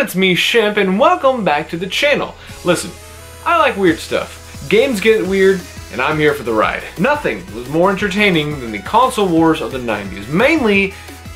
it's me, Shemp, and welcome back to the channel. Listen, I like weird stuff. Games get weird, and I'm here for the ride. Nothing was more entertaining than the console wars of the 90s, mainly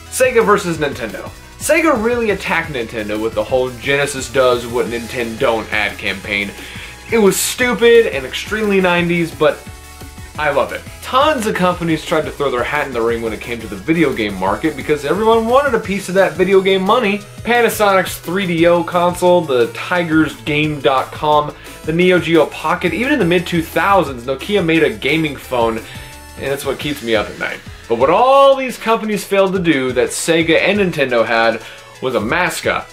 Sega versus Nintendo. Sega really attacked Nintendo with the whole Genesis does what Nintendo don't ad campaign. It was stupid and extremely 90s, but I love it. Tons of companies tried to throw their hat in the ring when it came to the video game market because everyone wanted a piece of that video game money. Panasonic's 3DO console, the Tiger's Game.com, the Neo Geo Pocket, even in the mid-2000s, Nokia made a gaming phone, and it's what keeps me up at night. But what all these companies failed to do that Sega and Nintendo had was a mascot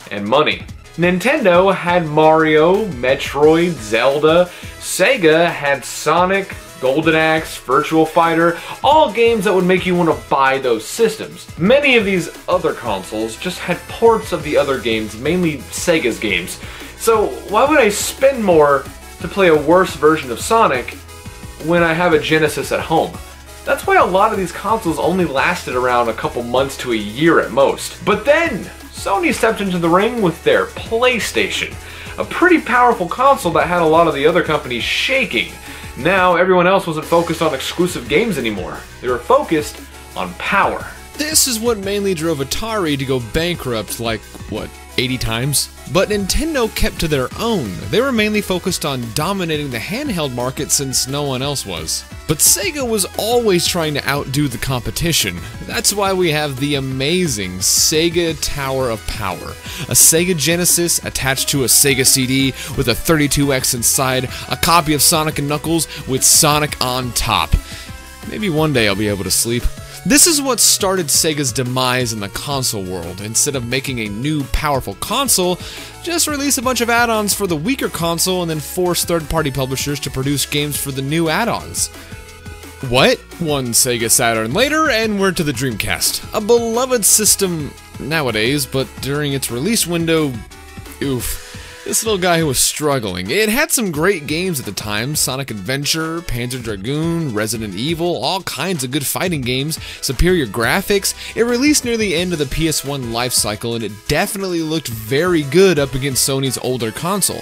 and money. Nintendo had Mario, Metroid, Zelda. Sega had Sonic, Golden Axe, Virtua Fighter, all games that would make you want to buy those systems. Many of these other consoles just had ports of the other games, mainly Sega's games. So why would I spend more to play a worse version of Sonic when I have a Genesis at home? That's why a lot of these consoles only lasted around a couple months to a year at most. But then, Sony stepped into the ring with their PlayStation, a pretty powerful console that had a lot of the other companies shaking. Now, everyone else wasn't focused on exclusive games anymore. They were focused on power. This is what mainly drove Atari to go bankrupt like, what, 80 times? But Nintendo kept to their own. They were mainly focused on dominating the handheld market since no one else was. But Sega was always trying to outdo the competition. That's why we have the amazing Sega Tower of Power. A Sega Genesis attached to a Sega CD with a 32X inside, a copy of Sonic & Knuckles with Sonic on top. Maybe one day I'll be able to sleep. This is what started Sega's demise in the console world. Instead of making a new, powerful console, just release a bunch of add-ons for the weaker console and then force third-party publishers to produce games for the new add-ons. What? One Sega Saturn later, and we're to the Dreamcast. A beloved system nowadays, but during its release window, oof. This little guy was struggling. It had some great games at the time: Sonic Adventure, Panzer Dragoon, Resident Evil, all kinds of good fighting games, superior graphics. It released near the end of the PS1 life cycle, and it definitely looked very good up against Sony's older console.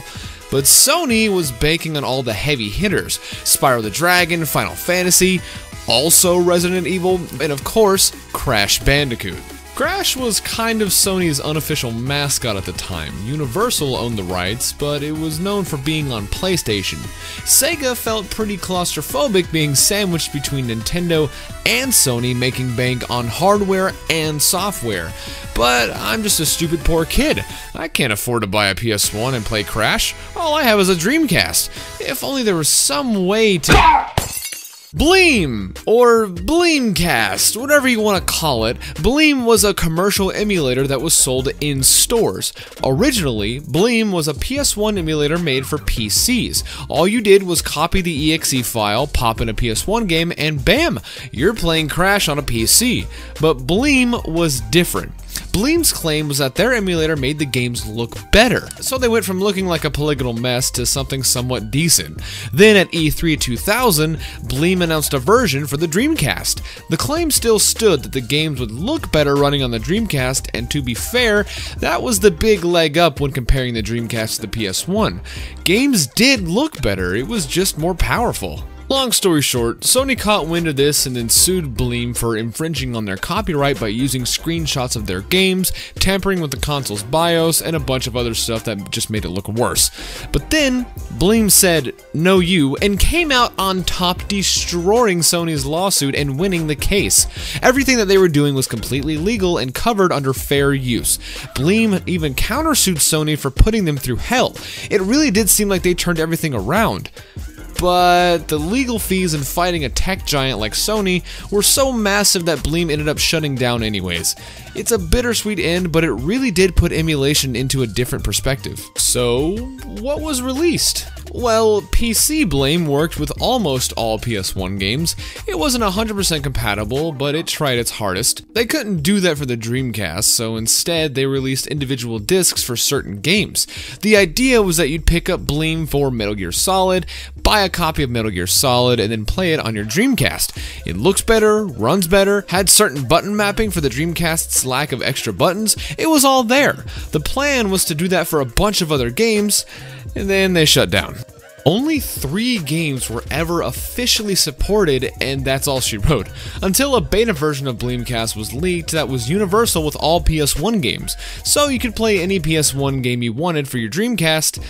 But Sony was banking on all the heavy hitters: Spyro the Dragon, Final Fantasy, also Resident Evil, and of course, Crash Bandicoot. Crash was kind of Sony's unofficial mascot at the time. Universal owned the rights, but it was known for being on PlayStation. Sega felt pretty claustrophobic being sandwiched between Nintendo and Sony, making bank on hardware and software. But I'm just a stupid poor kid. I can't afford to buy a PS1 and play Crash. All I have is a Dreamcast. If only there was some way to... Bleem, or DREAMCAST, whatever you want to call it. Bleem was a commercial emulator that was sold in stores. Originally, Bleem was a PS1 emulator made for PCs. All you did was copy the exe file, pop in a PS1 game, and bam, you're playing Crash on a PC. But Bleem was different. Bleem's claim was that their emulator made the games look better, so they went from looking like a polygonal mess to something somewhat decent. Then at E3 2000, Bleem announced a version for the Dreamcast. The claim still stood that the games would look better running on the Dreamcast, and to be fair, that was the big leg up when comparing the Dreamcast to the PS1. Games did look better, it was just more powerful. Long story short, Sony caught wind of this and then sued Bleem for infringing on their copyright by using screenshots of their games, tampering with the console's BIOS, and a bunch of other stuff that just made it look worse. But then, Bleem said, "No you," and came out on top, destroying Sony's lawsuit and winning the case. Everything that they were doing was completely legal and covered under fair use. Bleem even countersued Sony for putting them through hell. It really did seem like they turned everything around. But the legal fees and fighting a tech giant like Sony were so massive that Bleem ended up shutting down anyways. It's a bittersweet end, but it really did put emulation into a different perspective. So, what was released? Well, PC Blame worked with almost all PS1 games. It wasn't 100% compatible, but it tried its hardest. They couldn't do that for the Dreamcast, so instead they released individual discs for certain games. The idea was that you'd pick up Blame for Metal Gear Solid, buy a copy of Metal Gear Solid, and then play it on your Dreamcast. It looks better, runs better, had certain button mapping for the Dreamcast's lack of extra buttons. It was all there. The plan was to do that for a bunch of other games, and then they shut down. Only 3 games were ever officially supported, and that's all she wrote, until a beta version of Dreamcast was leaked that was universal with all PS1 games, so you could play any PS1 game you wanted for your Dreamcast,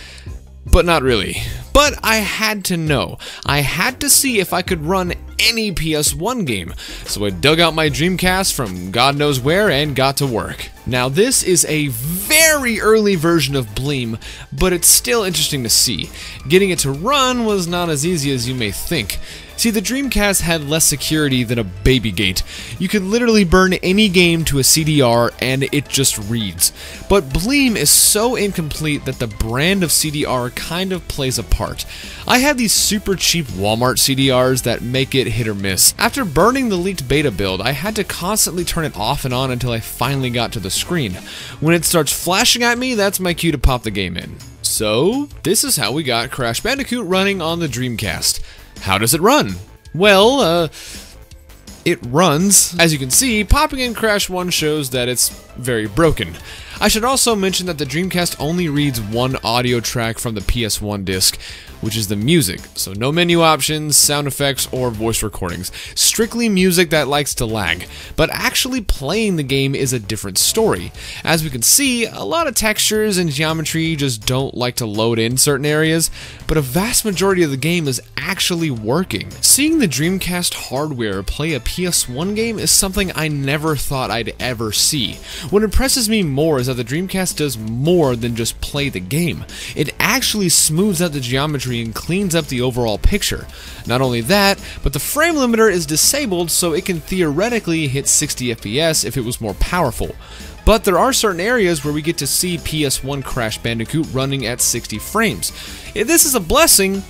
but not really. But I had to know. I had to see if I could run any PS1 game, so I dug out my Dreamcast from God knows where and got to work. Now this is a very early version of Bleem, but it's still interesting to see. Getting it to run was not as easy as you may think. See, the Dreamcast had less security than a baby gate. You could literally burn any game to a CDR and it just reads. But Bleem is so incomplete that the brand of CDR kind of plays a part. I have these super cheap Walmart CDRs that make it hit or miss. After burning the leaked beta build, I had to constantly turn it off and on until I finally got to the screen. When it starts flashing at me, that's my cue to pop the game in. So, this is how we got Crash Bandicoot running on the Dreamcast. How does it run? Well, it runs. As you can see, popping in Crash 1 shows that it's very broken. I should also mention that the Dreamcast only reads one audio track from the PS1 disc, which is the music, so no menu options, sound effects, or voice recordings. Strictly music that likes to lag. But actually playing the game is a different story. As we can see, a lot of textures and geometry just don't like to load in certain areas, but a vast majority of the game is actually working. Seeing the Dreamcast hardware play a PS1 game is something I never thought I'd ever see. What impresses me more is that the Dreamcast does more than just play the game. It actually smooths out the geometry and cleans up the overall picture. Not only that, but the frame limiter is disabled so it can theoretically hit 60 FPS if it was more powerful. But there are certain areas where we get to see PS1 Crash Bandicoot running at 60 frames. This is a blessing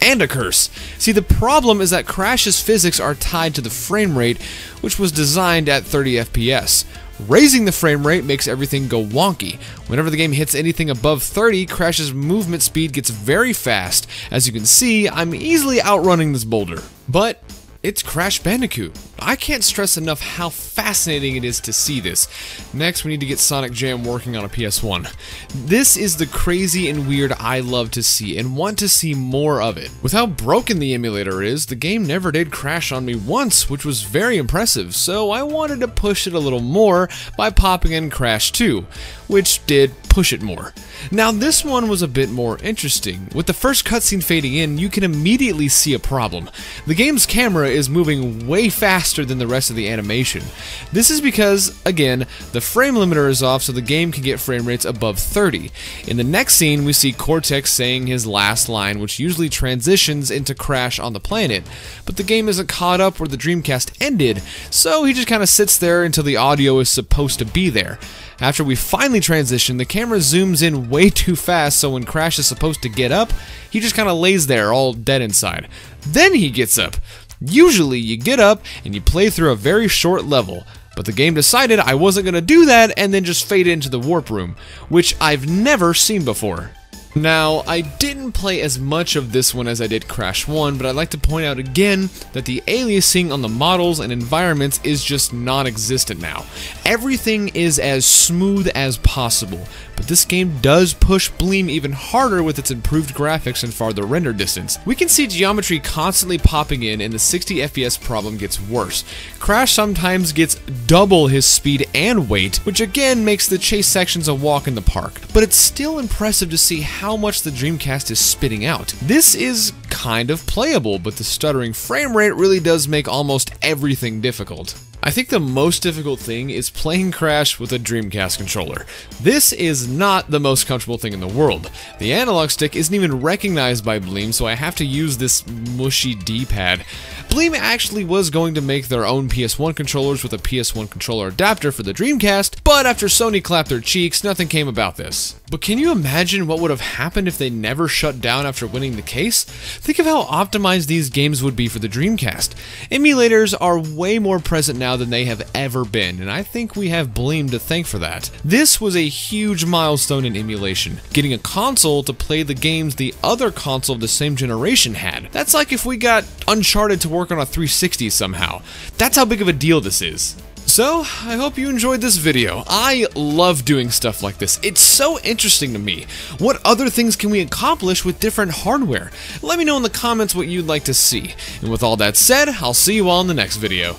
and a curse. See, the problem is that Crash's physics are tied to the frame rate, which was designed at 30 FPS. Raising the frame rate makes everything go wonky. Whenever the game hits anything above 30, Crash's movement speed gets very fast. As you can see, I'm easily outrunning this boulder. But it's Crash Bandicoot. I can't stress enough how fascinating it is to see this. Next, we need to get Sonic Jam working on a PS1. This is the crazy and weird I love to see and want to see more of it. With how broken the emulator is, the game never did crash on me once, which was very impressive, so I wanted to push it a little more by popping in Crash 2, which did push it more. Now this one was a bit more interesting. With the first cutscene fading in, you can immediately see a problem. The game's camera is moving way faster than the rest of the animation. This is because, again, the frame limiter is off so the game can get frame rates above 30. In the next scene, we see Cortex saying his last line, which usually transitions into Crash on the planet, but the game isn't caught up where the Dreamcast ended, so he just kind of sits there until the audio is supposed to be there. After we finally transition, the camera zooms in way too fast, so when Crash is supposed to get up, he just kind of lays there all dead inside. Then he gets up. Usually you get up and you play through a very short level, but the game decided I wasn't going to do that and then just fade into the warp room, which I've never seen before. Now, I didn't play as much of this one as I did Crash 1, but I'd like to point out again that the aliasing on the models and environments is just non-existent now. Everything is as smooth as possible, but this game does push Bleem even harder with its improved graphics and farther render distance. We can see geometry constantly popping in and the 60 FPS problem gets worse. Crash sometimes gets double his speed and weight, which again makes the chase sections a walk in the park. But it's still impressive to see how much the Dreamcast is spitting out. This is kind of playable, but the stuttering frame rate really does make almost everything difficult. I think the most difficult thing is playing Crash with a Dreamcast controller. This is not the most comfortable thing in the world. The analog stick isn't even recognized by Bleem, so I have to use this mushy D-pad. Bleem actually was going to make their own PS1 controllers with a PS1 controller adapter for the Dreamcast, but after Sony clapped their cheeks, nothing came about this. But can you imagine what would have happened if they never shut down after winning the case? Think of how optimized these games would be for the Dreamcast. Emulators are way more present now than they have ever been, and I think we have Bleem to thank for that. This was a huge milestone in emulation, getting a console to play the games the other console of the same generation had. That's like if we got Uncharted to work on a 360 somehow. That's how big of a deal this is. So, I hope you enjoyed this video. I love doing stuff like this. It's so interesting to me. What other things can we accomplish with different hardware? Let me know in the comments what you'd like to see. And with all that said, I'll see you all in the next video.